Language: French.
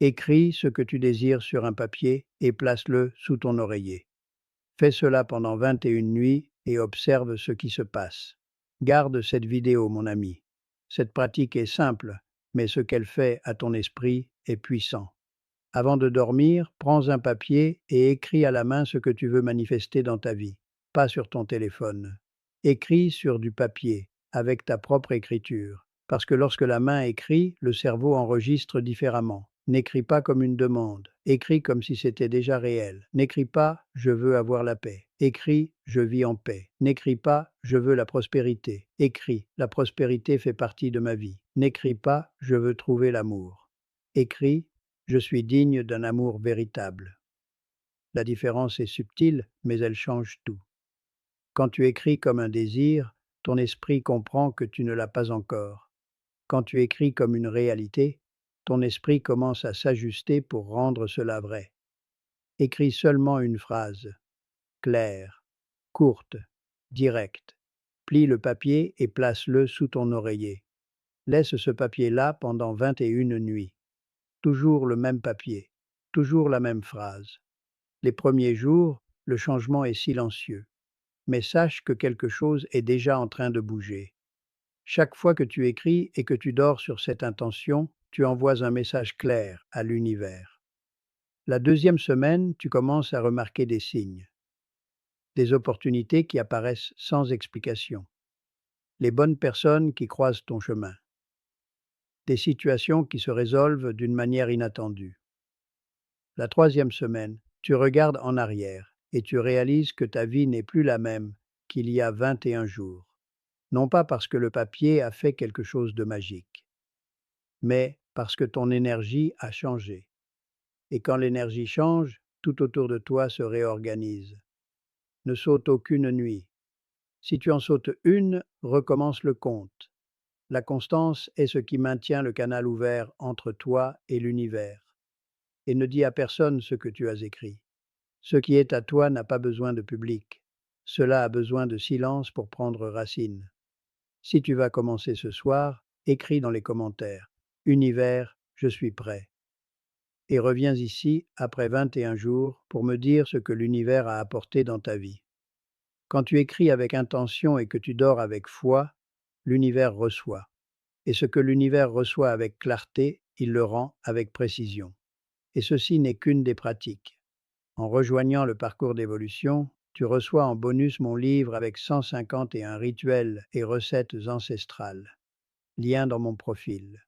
Écris ce que tu désires sur un papier et place-le sous ton oreiller. Fais cela pendant 21 nuits et observe ce qui se passe. Garde cette vidéo, mon ami. Cette pratique est simple, mais ce qu'elle fait à ton esprit est puissant. Avant de dormir, prends un papier et écris à la main ce que tu veux manifester dans ta vie, pas sur ton téléphone. Écris sur du papier, avec ta propre écriture, parce que lorsque la main écrit, le cerveau enregistre différemment. N'écris pas comme une demande, écris comme si c'était déjà réel. N'écris pas « je veux avoir la paix ». Écris « je vis en paix ». N'écris pas « je veux la prospérité ». Écris « la prospérité fait partie de ma vie ». N'écris pas « je veux trouver l'amour ». Écris je suis digne d'un amour véritable. La différence est subtile, mais elle change tout. Quand tu écris comme un désir, ton esprit comprend que tu ne l'as pas encore. Quand tu écris comme une réalité, ton esprit commence à s'ajuster pour rendre cela vrai. Écris seulement une phrase, claire, courte, directe. Plie le papier et place-le sous ton oreiller. Laisse ce papier-là pendant 21 nuits. Toujours le même papier, toujours la même phrase. Les premiers jours, le changement est silencieux, mais sache que quelque chose est déjà en train de bouger. Chaque fois que tu écris et que tu dors sur cette intention, tu envoies un message clair à l'univers. La deuxième semaine, tu commences à remarquer des signes, des opportunités qui apparaissent sans explication, les bonnes personnes qui croisent ton chemin, des situations qui se résolvent d'une manière inattendue. La troisième semaine, tu regardes en arrière et tu réalises que ta vie n'est plus la même qu'il y a 21 jours. Non pas parce que le papier a fait quelque chose de magique, mais parce que ton énergie a changé. Et quand l'énergie change, tout autour de toi se réorganise. Ne saute aucune nuit. Si tu en sautes une, recommence le compte. La constance est ce qui maintient le canal ouvert entre toi et l'univers. Et ne dis à personne ce que tu as écrit. Ce qui est à toi n'a pas besoin de public. Cela a besoin de silence pour prendre racine. Si tu vas commencer ce soir, écris dans les commentaires. Univers, je suis prêt. Et reviens ici après 21 jours pour me dire ce que l'univers a apporté dans ta vie. Quand tu écris avec intention et que tu dors avec foi, l'univers reçoit. Et ce que l'univers reçoit avec clarté, il le rend avec précision. Et ceci n'est qu'une des pratiques. En rejoignant le parcours d'évolution, tu reçois en bonus mon livre avec 151 rituels et recettes ancestrales. Lien dans mon profil.